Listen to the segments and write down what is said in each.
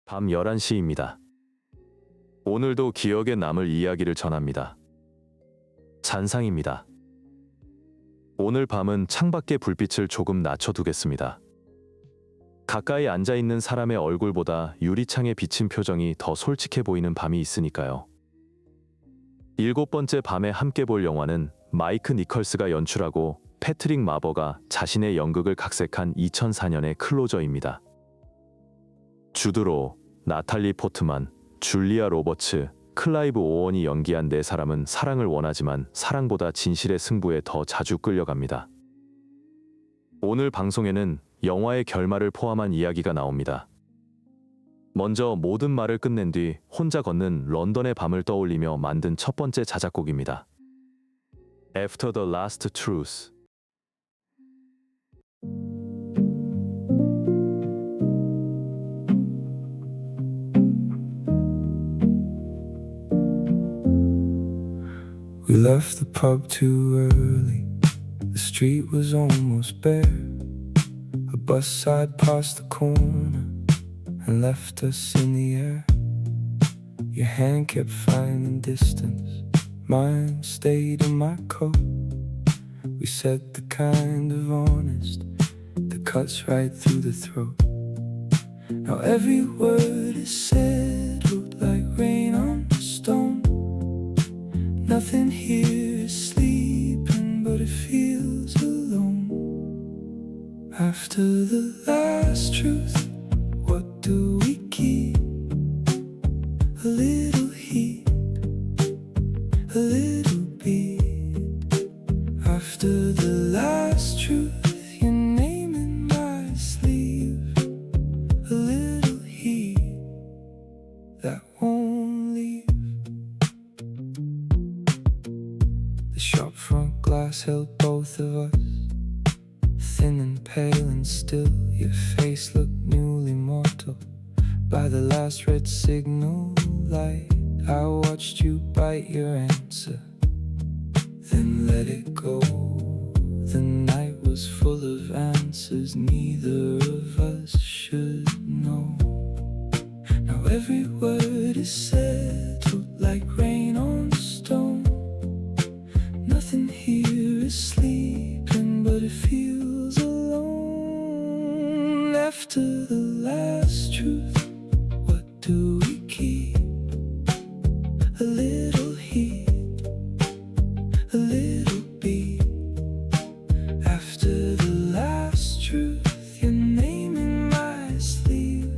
밤 11시입니다. 오늘도 기억에 남을 이야기를 전합니다. 잔상입니다. 오늘 밤은 창밖의 불빛을 조금 낮춰두겠습니다. 가까이 앉아있는 사람의 얼굴보다 유리창에 비친 표정이 더 솔직해 보이는 밤이 있으니까요. 7번째 밤에 함께 볼 영화는 마이크 니컬스가 연출하고 패트릭 마버가 자신의 연극을 각색한 2004년의 클로저입니다. 주드로, 나탈리 포트만, 줄리아 로버츠, 클라이브 오원이 연기한 네 사람은 사랑을 원하지만 사랑보다 진실의 승부에 더 자주 끌려갑니다. 오늘 방송에는 영화의 결말을 포함한 이야기가 나옵니다. 먼저 모든 말을 끝낸 뒤 혼자 걷는 런던의 밤을 떠올리며 만든 첫 번째 자작곡입니다. After the Last Truth. We left the pub too early. The street was almost bare. A bus side past the corner and left us in the air. Your hand kept finding distance, mine stayed in my coat. We said the kind of honest that cuts right through the throat. Now every word is settled like rain on stone. Nothing here is sleeping, but it feels alone. After the last truth, what do we keep? A little heat, a little beat. After the last truth, your name in my sleeve. A little heat that won't leave. The shop front glass held both of us, thin and pale and still. Your face looked newly mortal by the last red signal light. I watched you bite your answer, then let it go. The night was full of answers neither of us should know. Now every word is settled like rain on stone. Nothing here is sleeping, but it feels alone. After the last truth, what do we keep? A little heat, a little beat. After the last truth, your name in my sleeve.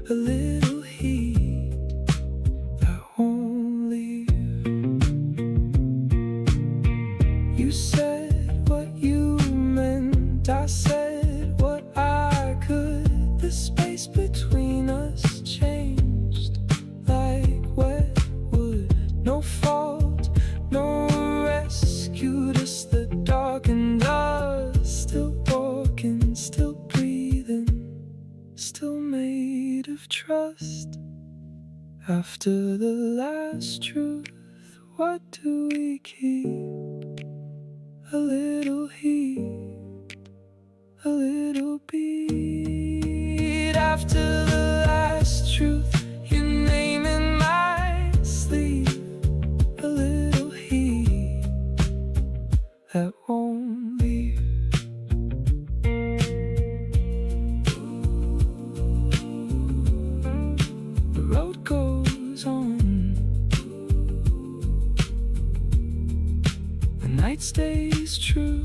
A little heat that won't leave. You said what you meant, I said what I could. The space between us changed like wet wood. No fault, no rescued us. The darkened us, still walking, still breathing, still made of trust. After the last truth, what do we keep? A little heat, a little beat. After the last truth, your name in my sleeve. A little heat that won't leave. The road goes on, the night stays true,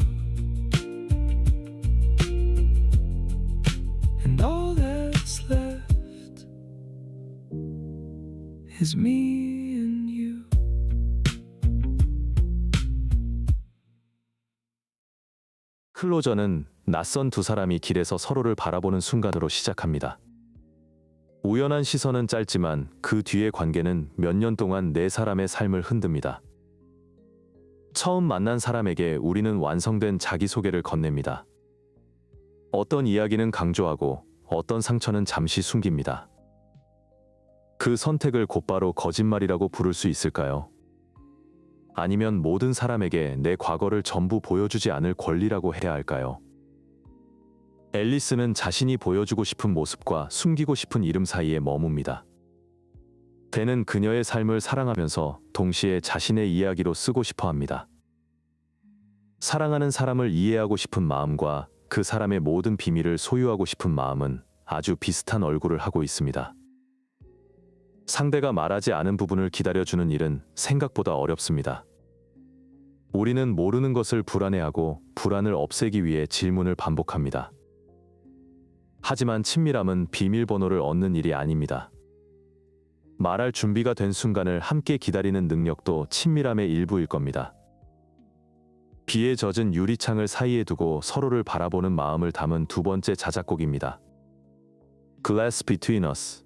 and all that's left is me and you. 클로저는 낯선 두 사람이 길에서 서로를 바라보는 순간으로 시작합니다. 우연한 시선은 짧지만 그 뒤의 관계는 몇 년 동안 네 사람의 삶을 흔듭니다. 처음 만난 사람에게 우리는 완성된 자기소개를 건넵니다. 어떤 이야기는 강조하고 어떤 상처는 잠시 숨깁니다. 그 선택을 곧바로 거짓말이라고 부를 수 있을까요? 아니면 모든 사람에게 내 과거를 전부 보여주지 않을 권리라고 해야 할까요? 앨리스는 자신이 보여주고 싶은 모습과 숨기고 싶은 이름 사이에 머뭅니다. 벤은 그녀의 삶을 사랑하면서 동시에 자신의 이야기로 쓰고 싶어 합니다. 사랑하는 사람을 이해하고 싶은 마음과 그 사람의 모든 비밀을 소유하고 싶은 마음은 아주 비슷한 얼굴을 하고 있습니다. 상대가 말하지 않은 부분을 기다려주는 일은 생각보다 어렵습니다. 우리는 모르는 것을 불안해하고 불안을 없애기 위해 질문을 반복합니다. 하지만 친밀함은 비밀번호를 얻는 일이 아닙니다. 말할 준비가 된 순간을 함께 기다리는 능력도 친밀함의 일부일 겁니다. 비에 젖은 유리창을 사이에 두고 서로를 바라보는 마음을 담은 두 번째 자작곡입니다. Glass Between Us.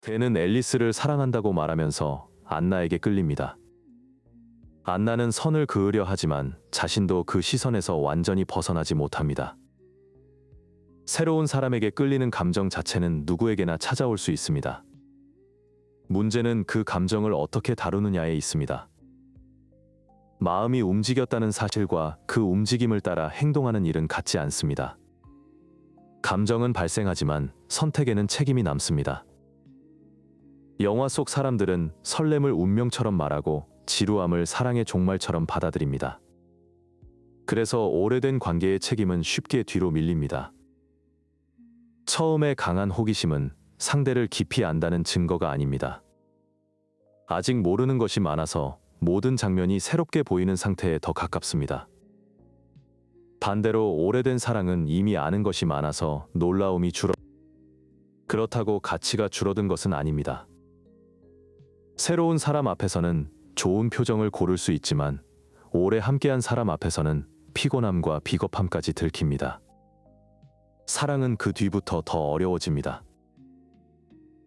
벤은 앨리스를 사랑한다고 말하면서 안나에게 끌립니다. 안나는 선을 그으려 하지만 자신도 그 시선에서 완전히 벗어나지 못합니다. 새로운 사람에게 끌리는 감정 자체는 누구에게나 찾아올 수 있습니다. 문제는 그 감정을 어떻게 다루느냐에 있습니다. 마음이 움직였다는 사실과 그 움직임을 따라 행동하는 일은 같지 않습니다. 감정은 발생하지만 선택에는 책임이 남습니다. 영화 속 사람들은 설렘을 운명처럼 말하고 지루함을 사랑의 종말처럼 받아들입니다. 그래서 오래된 관계의 책임은 쉽게 뒤로 밀립니다. 처음에 강한 호기심은 상대를 깊이 안다는 증거가 아닙니다. 아직 모르는 것이 많아서 모든 장면이 새롭게 보이는 상태에 더 가깝습니다. 반대로 오래된 사랑은 이미 아는 것이 많아서 놀라움이 그렇다고 가치가 줄어든 것은 아닙니다. 새로운 사람 앞에서는 좋은 표정을 고를 수 있지만 오래 함께한 사람 앞에서는 피곤함과 비겁함까지 들킵니다. 사랑은 그 뒤부터 더 어려워집니다.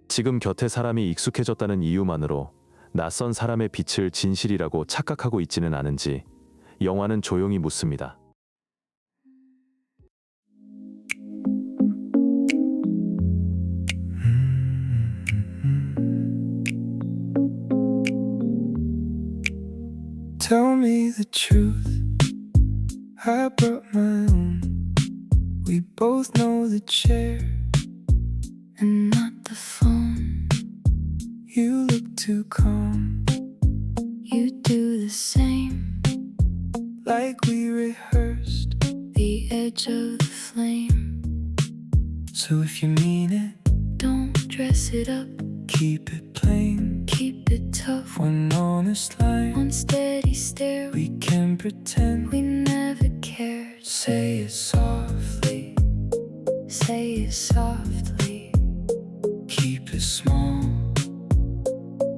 지금 곁에 사람이 익숙해졌다는 이유만으로 낯선 사람의 빛을 진실이라고 착각하고 있지는 않은지 영화는 조용히 묻습니다. Tell me the truth, I brought my own. We both know the chair and not the phone. You look too calm, you do the same. Like we rehearsed the edge of the flame. So if you mean it, don't dress it up. Keep it plain, keep it tough, one honest line, one steady stare. We can pretend we never cared. Say it softly, say it softly. Keep it small,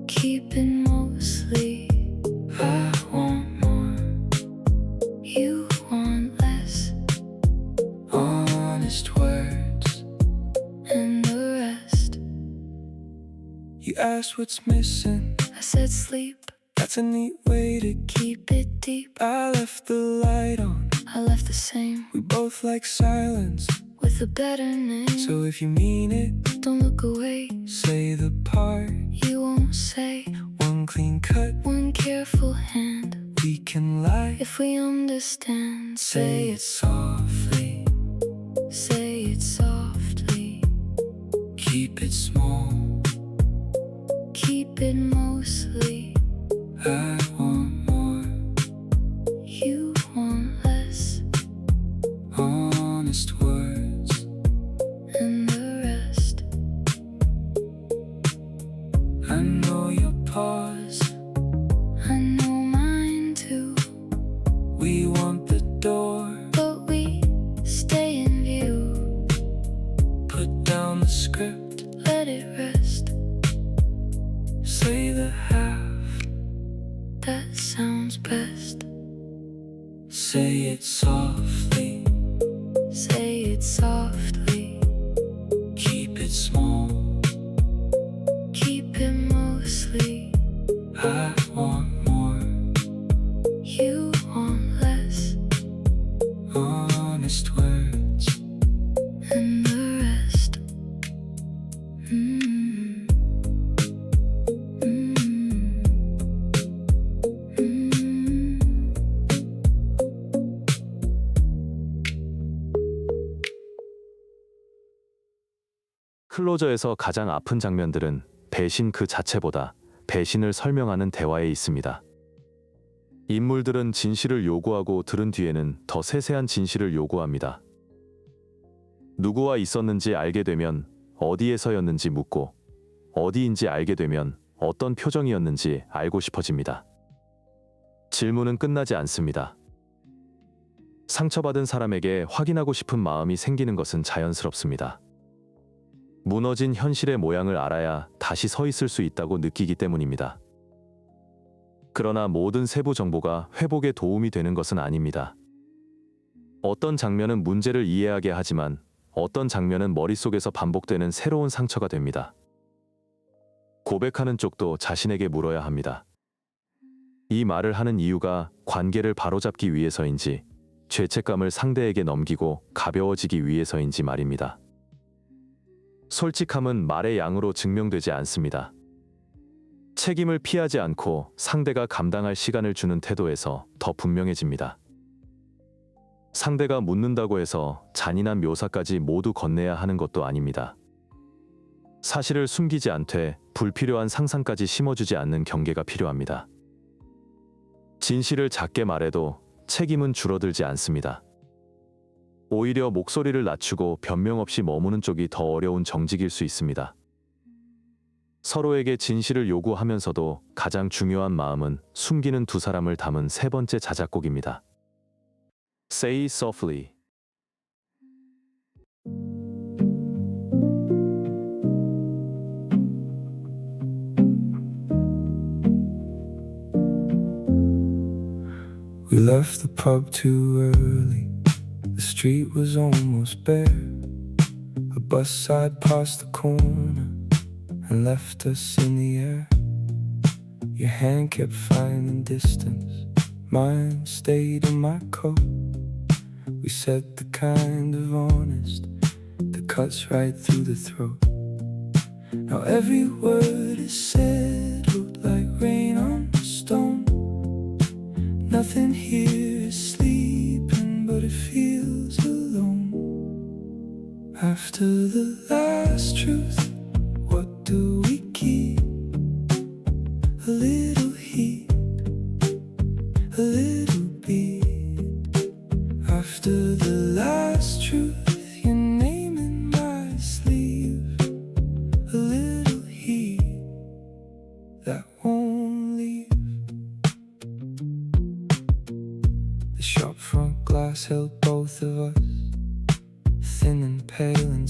keep it mostly. I want more, you want less. Honest words and the rest. You asked what's missing, I said sleep. That's a neat way to keep it deep. I left the light on, I left the same. We both like silence with a better name. So if you mean it, don't look away. Say the part you won't say. One clean cut, one careful hand. We can lie if we understand. Say it softly, say it softly. Keep it small, keep it mostly. I want more, you want less. Honest words and the rest. I know your pause, I know mine too. We want the door, but we stay in view. Put down the script, let it rest. Say the half that sounds best. Say it softly, say it softly. Keep it small, keep it mostly. I want more, you want less. Honest words and the rest. 클로저에서 가장 아픈 장면들은 배신 그 자체보다 배신을 설명하는 대화에 있습니다. 인물들은 진실을 요구하고 들은 뒤에는 더 세세한 진실을 요구합니다. 누구와 있었는지 알게 되면 어디에서였는지 묻고 어디인지 알게 되면 어떤 표정이었는지 알고 싶어집니다. 질문은 끝나지 않습니다. 상처받은 사람에게 확인하고 싶은 마음이 생기는 것은 자연스럽습니다. 무너진 현실의 모양을 알아야 다시 서 있을 수 있다고 느끼기 때문입니다. 그러나 모든 세부 정보가 회복에 도움이 되는 것은 아닙니다. 어떤 장면은 문제를 이해하게 하지만 어떤 장면은 머릿속에서 반복되는 새로운 상처가 됩니다. 고백하는 쪽도 자신에게 물어야 합니다. 이 말을 하는 이유가 관계를 바로잡기 위해서인지, 죄책감을 상대에게 넘기고 가벼워지기 위해서인지 말입니다. 솔직함은 말의 양으로 증명되지 않습니다. 책임을 피하지 않고 상대가 감당할 시간을 주는 태도에서 더 분명해집니다. 상대가 묻는다고 해서 잔인한 묘사까지 모두 건네야 하는 것도 아닙니다. 사실을 숨기지 않되 불필요한 상상까지 심어주지 않는 경계가 필요합니다. 진실을 작게 말해도 책임은 줄어들지 않습니다. 오히려 목소리를 낮추고 변명 없이 머무는 쪽이 더 어려운 정직일 수 있습니다. 서로에게 진실을 요구하면서도 가장 중요한 마음은 숨기는 두 사람을 담은 세 번째 자작곡입니다. Say softly. We left the pub too early. The street was almost bare. A bus side past the corner and left us in the air. Your hand kept finding distance, mine stayed in my coat. We said the kind of honest that cuts right through the throat. Now every word is settled like rain on stone. Nothing here is sleeping, but it feels alone. After the last truth, what do we keep? A little heat, a little beat. After the last truth, your name in my sleeve. A little heat that won't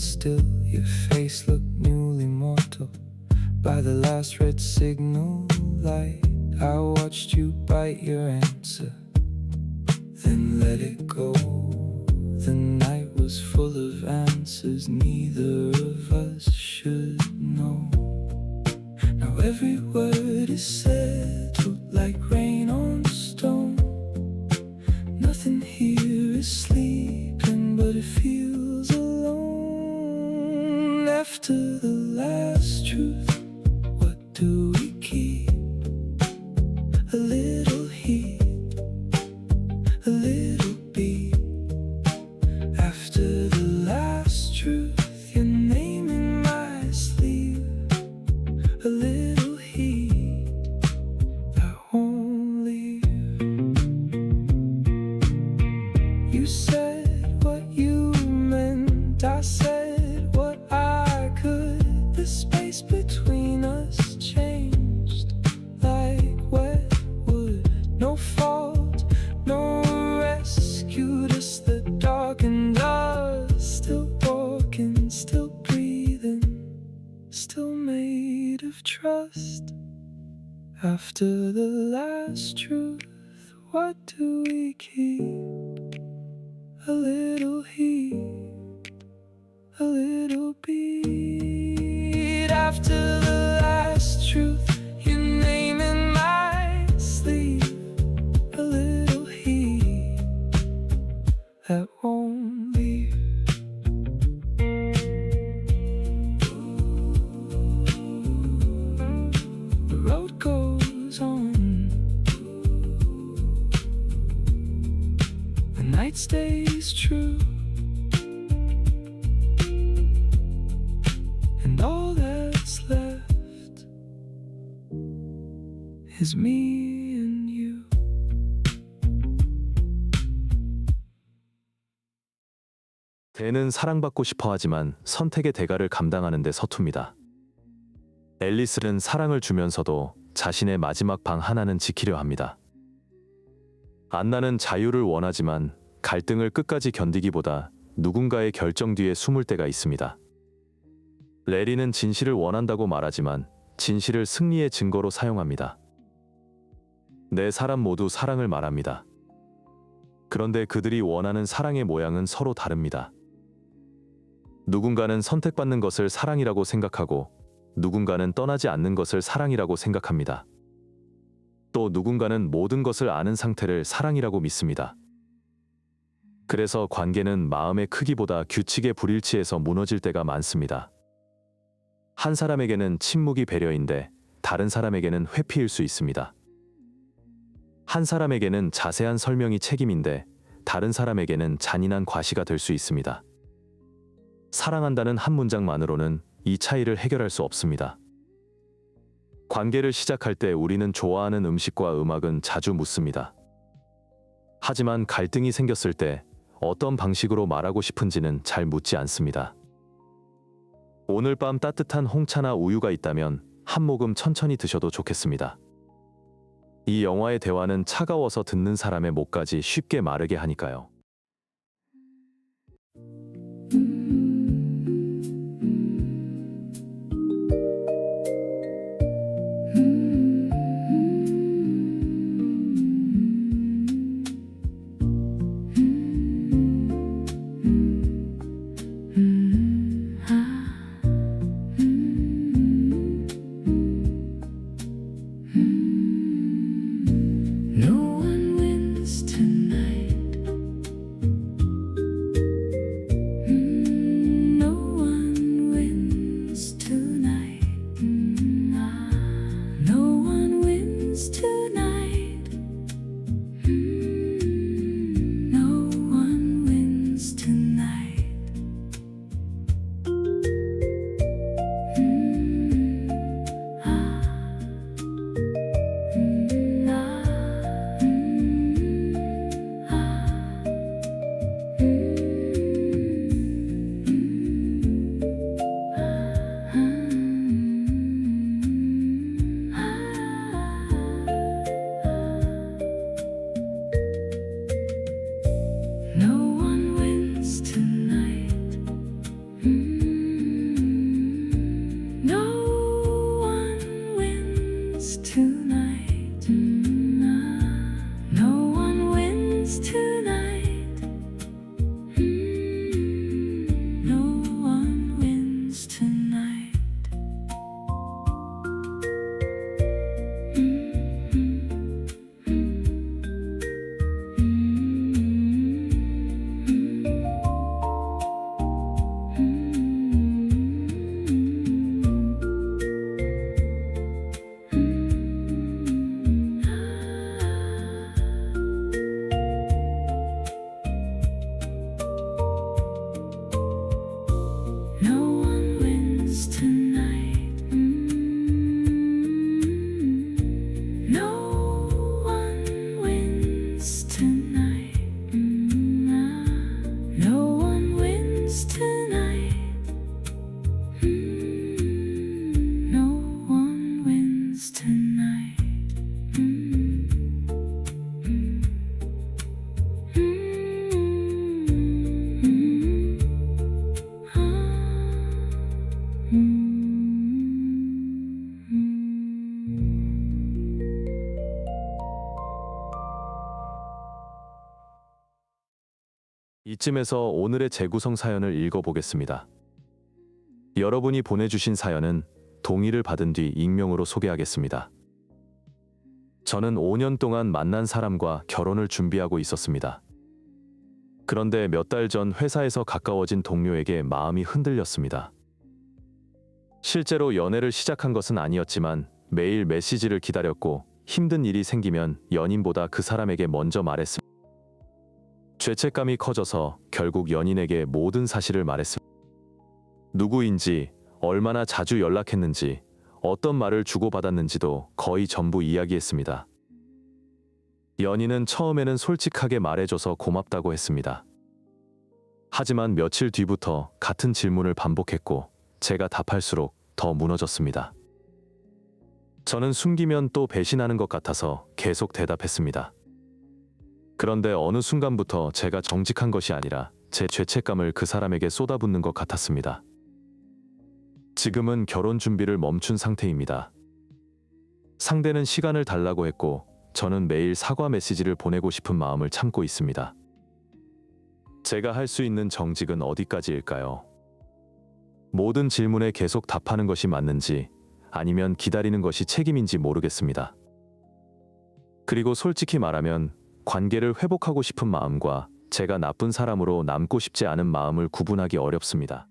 still. Your face looked newly mortal by the last red signal light. I watched you bite your answer, then let it go. The night was full of answers neither of us should know. Now every word is settled like rain on stone. Nothing here is sleeping, but it feels alone. After the last truth, what do we keep? A little heat, a little beat. After the last truth, your name in my sleeve. A little heat that won't leave. You said what you meant, I said what I could. The space between us changed like wet wood. No fault, no rescue, just the dark and us. Still walking, still breathing, still made of trust. After the last truth, what do we keep? A little heat, a little beat. After the last truth, your name in my sleeve. A little heat that won't leave. The road goes on, the night stays true, and all that's left is me and you. 댄은 사랑받고 싶어 하지만 선택의 대가를 감당하는 데 서툽니다. 앨리스는 사랑을 주면서도 자신의 마지막 방 하나는 지키려 합니다. 안나는 자유를 원하지만 갈등을 끝까지 견디기보다 누군가의 결정 뒤에 숨을 때가 있습니다. 레리는 진실을 원한다고 말하지만 진실을 승리의 증거로 사용합니다. 네 사람 모두 사랑을 말합니다. 그런데 그들이 원하는 사랑의 모양은 서로 다릅니다. 누군가는 선택받는 것을 사랑이라고 생각하고 누군가는 떠나지 않는 것을 사랑이라고 생각합니다. 또 누군가는 모든 것을 아는 상태를 사랑이라고 믿습니다. 그래서 관계는 마음의 크기보다 규칙의 불일치에서 무너질 때가 많습니다. 한 사람에게는 침묵이 배려인데 다른 사람에게는 회피일 수 있습니다. 한 사람에게는 자세한 설명이 책임인데 다른 사람에게는 잔인한 과시가 될 수 있습니다. 사랑한다는 한 문장만으로는 이 차이를 해결할 수 없습니다. 관계를 시작할 때 우리는 좋아하는 음식과 음악은 자주 묻습니다. 하지만 갈등이 생겼을 때 어떤 방식으로 말하고 싶은지는 잘 묻지 않습니다. 오늘 밤 따뜻한 홍차나 우유가 있다면 한 모금 천천히 드셔도 좋겠습니다. 이 영화의 대화는 차가워서 듣는 사람의 목까지 쉽게 마르게 하니까요. No one wins tonight. 이쯤에서 오늘의 재구성 사연을 읽어보겠습니다. 여러분이 보내주신 사연은 동의를 받은 뒤 익명으로 소개하겠습니다. 저는 5년 동안 만난 사람과 결혼을 준비하고 있었습니다. 그런데 몇 달 전 회사에서 가까워진 동료에게 마음이 흔들렸습니다. 실제로 연애를 시작한 것은 아니었지만 매일 메시지를 기다렸고 힘든 일이 생기면 연인보다 그 사람에게 먼저 말했습니다. 죄책감이 커져서 결국 연인에게 모든 사실을 말했습니다. 누구인지, 얼마나 자주 연락했는지, 어떤 말을 주고받았는지도 거의 전부 이야기했습니다. 연인은 처음에는 솔직하게 말해줘서 고맙다고 했습니다. 하지만 며칠 뒤부터 같은 질문을 반복했고 제가 답할수록 더 무너졌습니다. 저는 숨기면 또 배신하는 것 같아서 계속 대답했습니다. 그런데 어느 순간부터 제가 정직한 것이 아니라 제 죄책감을 그 사람에게 쏟아붓는 것 같았습니다. 지금은 결혼 준비를 멈춘 상태입니다. 상대는 시간을 달라고 했고 저는 매일 사과 메시지를 보내고 싶은 마음을 참고 있습니다. 제가 할 수 있는 정직은 어디까지일까요? 모든 질문에 계속 답하는 것이 맞는지 아니면 기다리는 것이 책임인지 모르겠습니다. 그리고 솔직히 말하면 관계를 회복하고 싶은 마음과 제가 나쁜 사람으로 남고 싶지 않은 마음을 구분하기 어렵습니다.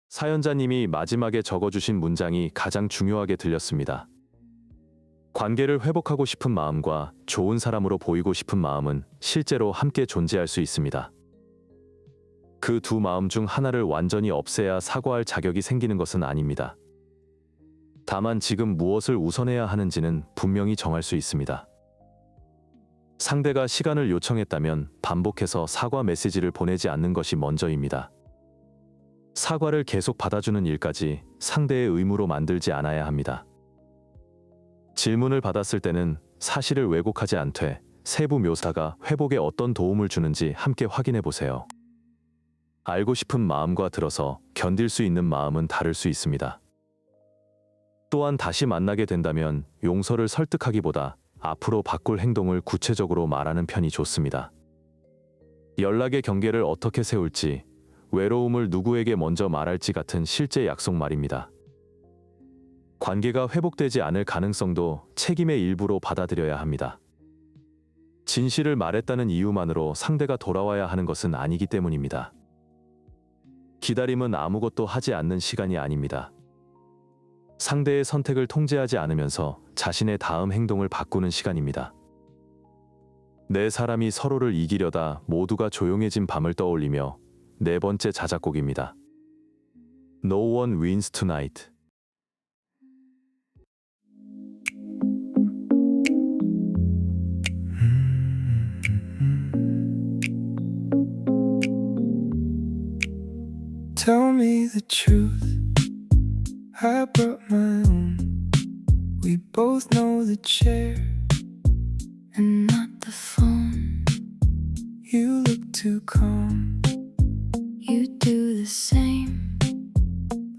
사연자님이 마지막에 적어주신 문장이 가장 중요하게 들렸습니다. 관계를 회복하고 싶은 마음과 좋은 사람으로 보이고 싶은 마음은 실제로 함께 존재할 수 있습니다. 그 두 마음 중 하나를 완전히 없애야 사과할 자격이 생기는 것은 아닙니다. 다만 지금 무엇을 우선해야 하는지는 분명히 정할 수 있습니다. 상대가 시간을 요청했다면 반복해서 사과 메시지를 보내지 않는 것이 먼저입니다. 사과를 계속 받아주는 일까지 상대의 의무로 만들지 않아야 합니다. 질문을 받았을 때는 사실을 왜곡하지 않되 세부 묘사가 회복에 어떤 도움을 주는지 함께 확인해 보세요. 알고 싶은 마음과 들어서 견딜 수 있는 마음은 다를 수 있습니다. 또한 다시 만나게 된다면 용서를 설득하기보다 앞으로 바꿀 행동을 구체적으로 말하는 편이 좋습니다. 연락의 경계를 어떻게 세울지, 외로움을 누구에게 먼저 말할지 같은 실제 약속 말입니다. 관계가 회복되지 않을 가능성도 책임의 일부로 받아들여야 합니다. 진실을 말했다는 이유만으로 상대가 돌아와야 하는 것은 아니기 때문입니다. 기다림은 아무것도 하지 않는 시간이 아닙니다. 상대의 선택을 통제하지 않으면서 자신의 다음 행동을 바꾸는 시간입니다. 네 사람이 서로를 이기려다 모두가 조용해진 밤을 떠올리며 네 번째 자작곡입니다. No one wins tonight. Tell me the truth. I brought my own. We both know the chair and not the phone. You look too calm. You do the same.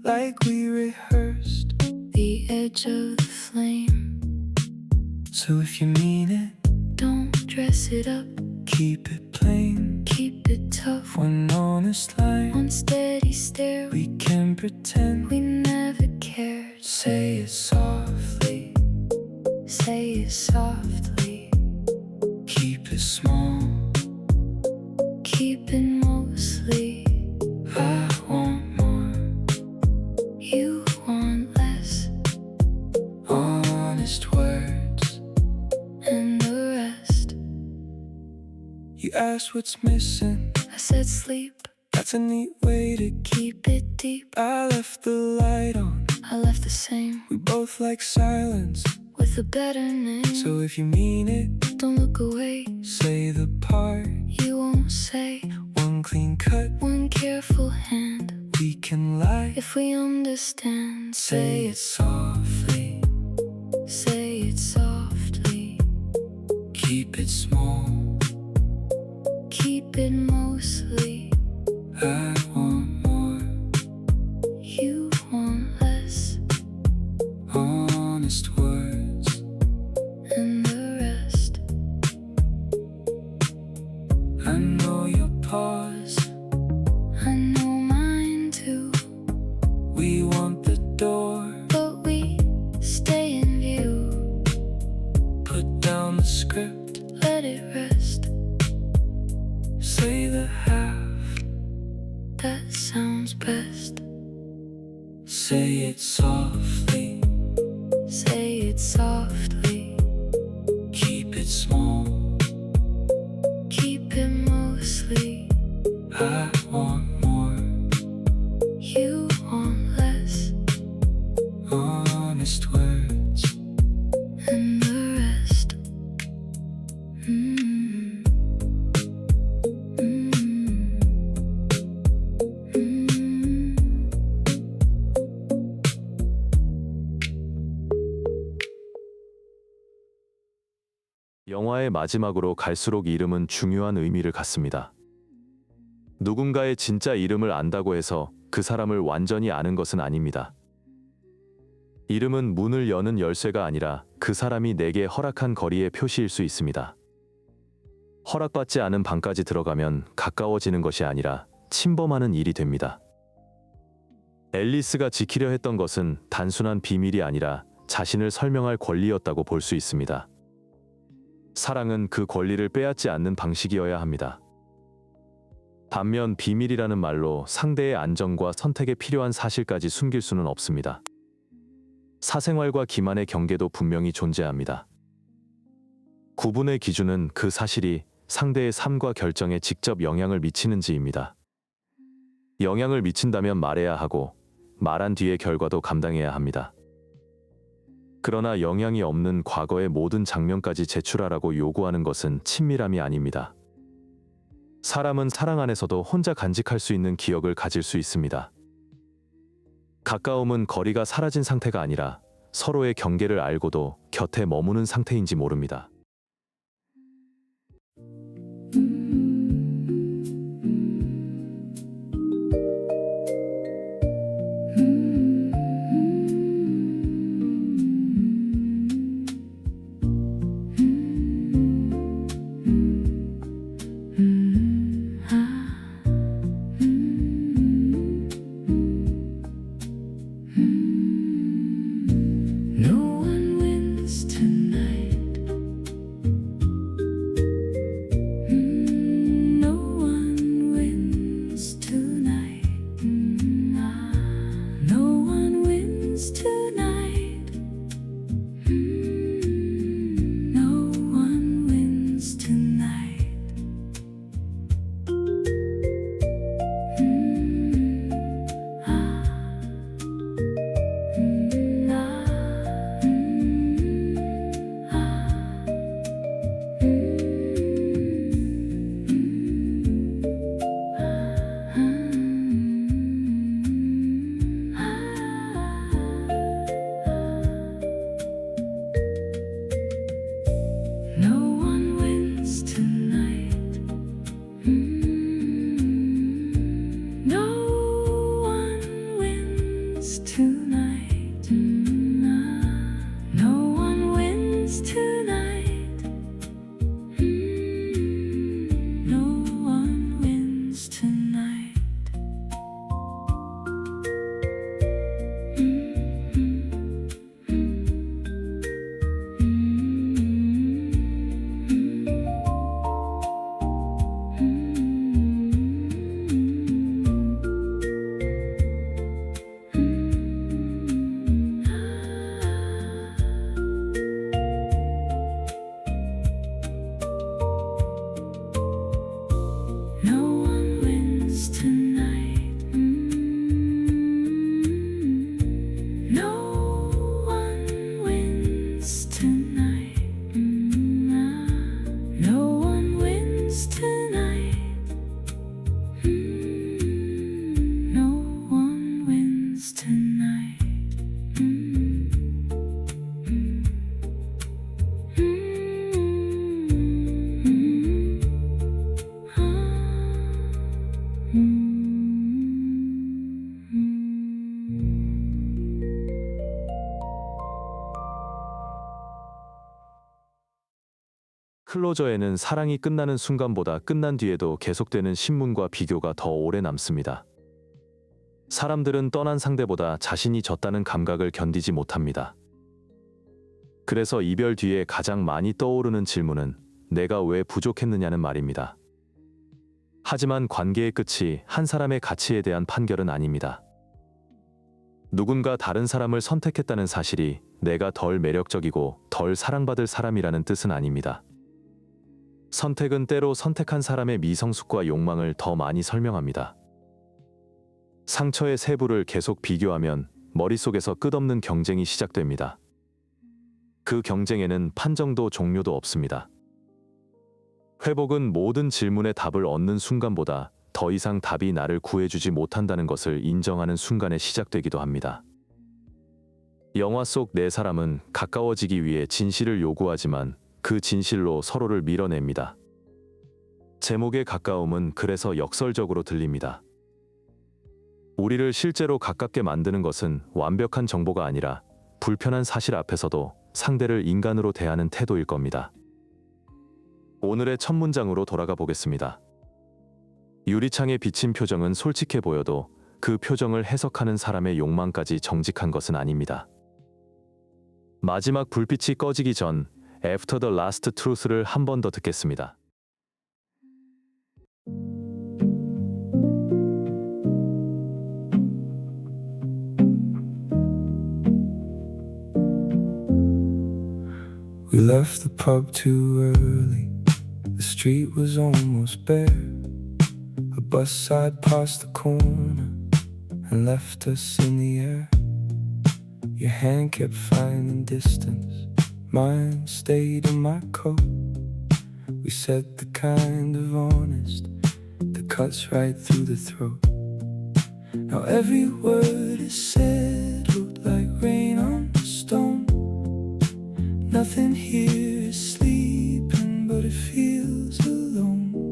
Like we rehearsed the edge of the flame. So if you mean it, don't dress it up. Keep it plain. Keep it tough. One honest line. One steady stare. We can pretend we never cared. Say it softly. Say it softly. Keep it small. Keep it mostly. I want more. You want less. Honest words and the rest. You asked what's missing. I said sleep. That's a neat way to keep it deep. I left the light on. I left the same. We both like silence with a better name. So if you mean it, don't look away. Say the part you won't say. One clean cut, one careful hand. We can lie if we understand. Say it softly. Say it softly. Keep it small. Keep it mostly. I want more. You want less. Honest words and the rest. I know your pause. I know mine too. We want the door, but we stay in view. Put down the script. Let it rest. Say the half that sounds best. Say it softly. Say it softly. Keep it small. Keep it mostly. I want more. You want less. Honest words and the rest. 영화의 마지막으로 갈수록 이름은 중요한 의미를 갖습니다. 누군가의 진짜 이름을 안다고 해서 그 사람을 완전히 아는 것은 아닙니다. 이름은 문을 여는 열쇠가 아니라 그 사람이 내게 허락한 거리의 표시일 수 있습니다. 허락받지 않은 방까지 들어가면 가까워지는 것이 아니라 침범하는 일이 됩니다. 앨리스가 지키려 했던 것은 단순한 비밀이 아니라 자신을 설명할 권리였다고 볼 수 있습니다. 사랑은 그 권리를 빼앗지 않는 방식이어야 합니다. 반면 비밀이라는 말로 상대의 안정과 선택에 필요한 사실까지 숨길 수는 없습니다. 사생활과 기만의 경계도 분명히 존재합니다. 구분의 기준은 그 사실이 상대의 삶과 결정에 직접 영향을 미치는지입니다. 영향을 미친다면 말해야 하고 말한 뒤의 결과도 감당해야 합니다. 그러나 영향이 없는 과거의 모든 장면까지 제출하라고 요구하는 것은 친밀함이 아닙니다. 사람은 사랑 안에서도 혼자 간직할 수 있는 기억을 가질 수 있습니다. 가까움은 거리가 사라진 상태가 아니라 서로의 경계를 알고도 곁에 머무는 상태인지 모릅니다. No one wins tonight. No one wins tonight. No one wins tonight. No one wins tonight. No one wins tonight. No one wins tonight. No one wins tonight. No one wins tonight. No one wins tonight. 클로저에는 사랑이 끝나는 순간보다 끝난 뒤에도 계속되는 신문과 비교가 더 오래 남습니다. 사람들은 떠난 상대보다 자신이 졌다는 감각을 견디지 못합니다. 그래서 이별 뒤에 가장 많이 떠오르는 질문은 내가 왜 부족했느냐는 말입니다. 하지만 관계의 끝이 한 사람의 가치에 대한 판결은 아닙니다. 누군가 다른 사람을 선택했다는 사실이 내가 덜 매력적이고 덜 사랑받을 사람이라는 뜻은 아닙니다. 선택은 때로 선택한 사람의 미성숙과 욕망을 더 많이 설명합니다. 상처의 세부를 계속 비교하면 머릿속에서 끝없는 경쟁이 시작됩니다. 그 경쟁에는 판정도 종료도 없습니다. 회복은 모든 질문의 답을 얻는 순간보다 더 이상 답이 나를 구해주지 못한다는 것을 인정하는 순간에 시작되기도 합니다. 영화 속 네 사람은 가까워지기 위해 진실을 요구하지만 그 진실로 서로를 밀어냅니다. 제목의 가까움은 그래서 역설적으로 들립니다. 우리를 실제로 가깝게 만드는 것은 완벽한 정보가 아니라 불편한 사실 앞에서도 상대를 인간으로 대하는 태도일 겁니다. 오늘의 첫 문장으로 돌아가 보겠습니다. 유리창에 비친 표정은 솔직해 보여도 그 표정을 해석하는 사람의 욕망까지 정직한 것은 아닙니다. 마지막 불빛이 꺼지기 전 After the Last Truth를 한 번 더 듣겠습니다. We left the pub too early. The street was almost bare. A bus side past the corner and left us in the air. Your hand kept finding distance. Mine stayed in my coat. We said the kind of honest that cuts right through the throat. Now every word is settled like rain on stone. Nothing here is sleeping, but it feels alone.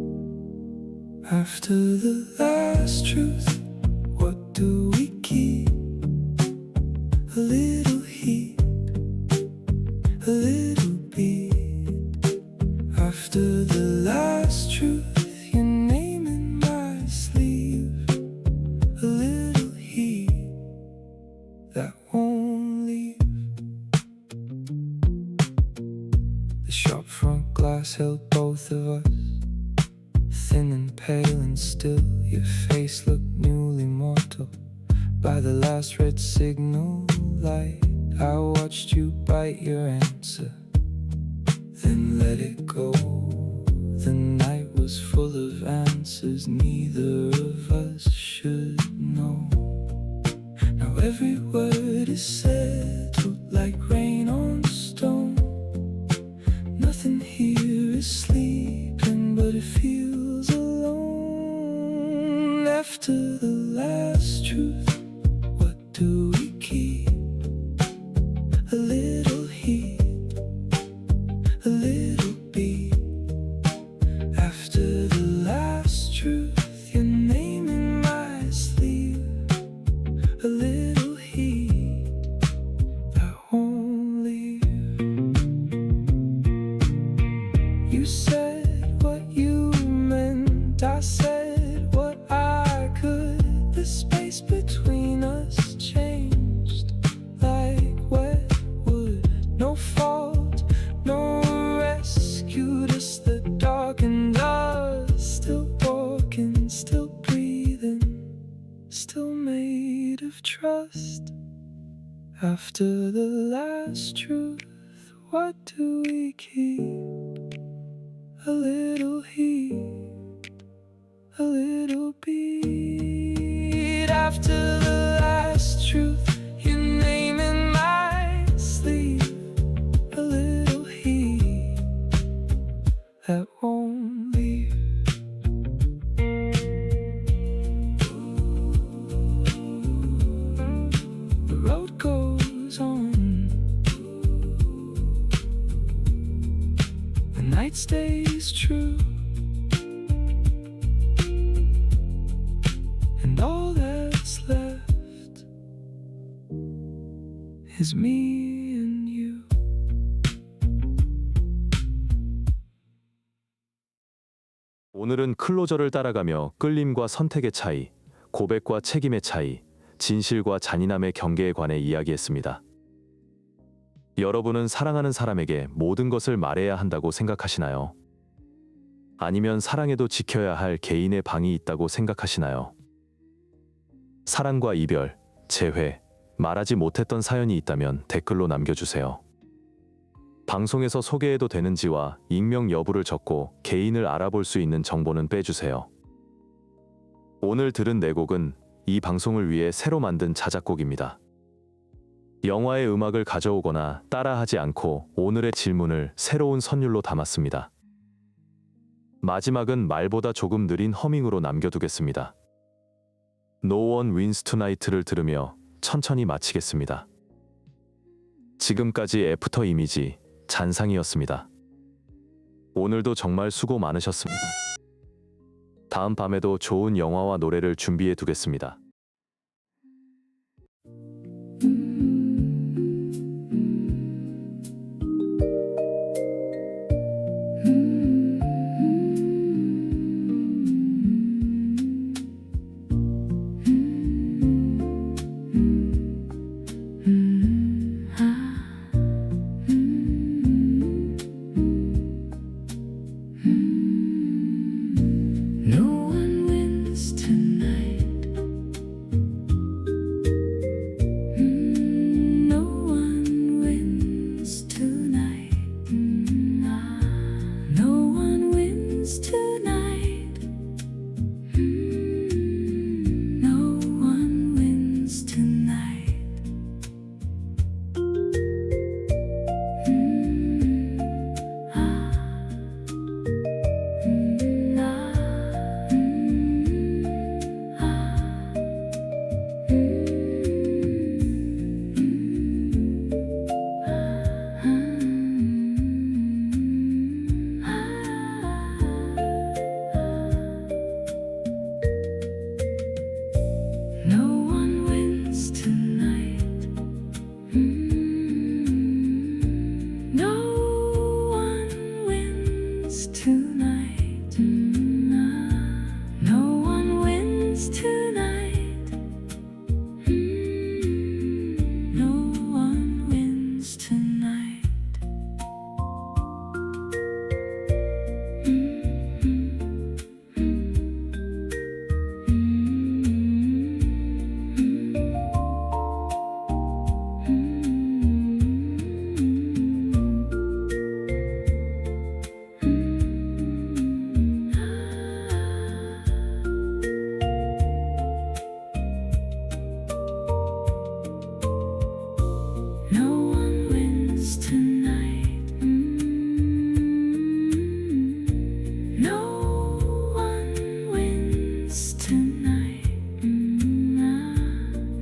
After the last truth, what do we keep? A little heat, a little beat. After the last truth, your name in my sleeve. A little heat that won't leave. The shop front glass held both of us, thin and pale and still. Your face looked newly mortal by the last red signal light. I watched you bite your answer, then let it go. The night was full of answers neither of us should know. Now every word is settled like rain on stone. Nothing here is sleeping, but it feels alone. After the last truth, what do we keep? A little heat, a little You said what you meant, I said what I could. The space between us changed like wet wood. No fault, no rescue, just the darkened us. Still walking, still breathing, still made of trust. After the last truth, what do we keep? A little heat, a little beat. After the last truth, your name in my sleeve. A little heat that won't leave. The road goes on, the night stays true, and all that's left is me and you. 오늘은 클로저를 따라가며 끌림과 선택의 차이, 고백과 책임의 차이, 진실과 잔인함의 경계에 관해 이야기했습니다. 여러분은 사랑하는 사람에게 모든 것을 말해야 한다고 생각하시나요? 아니면 사랑에도 지켜야 할 개인의 방이 있다고 생각하시나요? 사랑과 이별, 재회, 말하지 못했던 사연이 있다면 댓글로 남겨주세요. 방송에서 소개해도 되는지와 익명 여부를 적고 개인을 알아볼 수 있는 정보는 빼주세요. 오늘 들은 네 곡은 이 방송을 위해 새로 만든 자작곡입니다. 영화의 음악을 가져오거나 따라하지 않고 오늘의 질문을 새로운 선율로 담았습니다. 마지막은 말보다 조금 느린 허밍으로 남겨두겠습니다. No One Wins Tonight를 들으며 천천히 마치겠습니다. 지금까지 애프터 이미지 잔상이었습니다. 오늘도 정말 수고 많으셨습니다. 다음 밤에도 좋은 영화와 노래를 준비해 두겠습니다. No one wins tonight. No one wins tonight. No one wins tonight. No one wins tonight. No one wins tonight. No one wins tonight. No one wins tonight. No one wins tonight. No one wins tonight. No one wins tonight.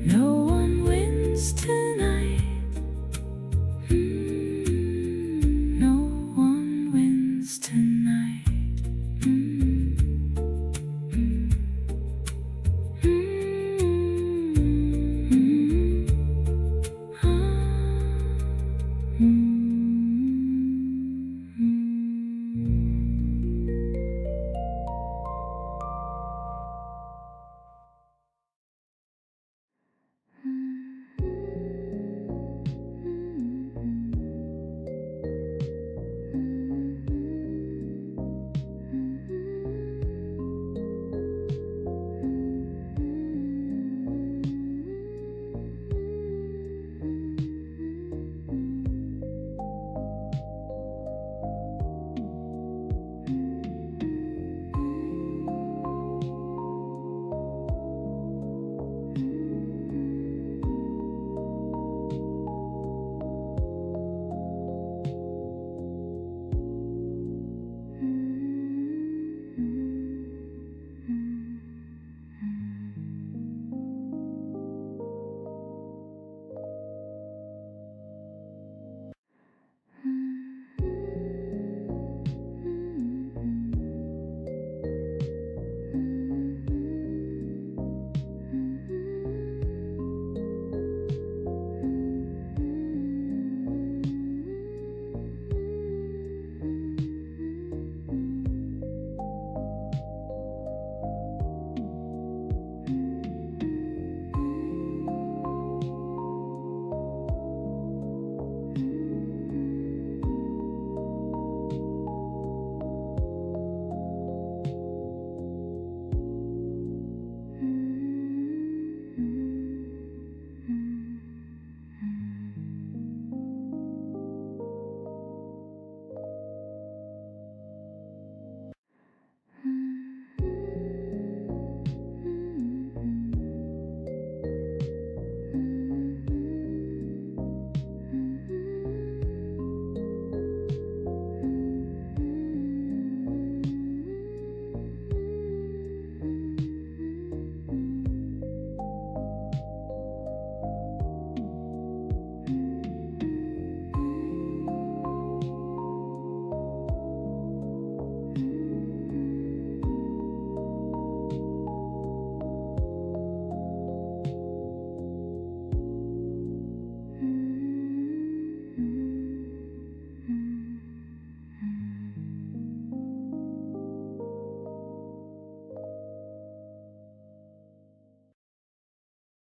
No one wins tonight. No one wins tonight.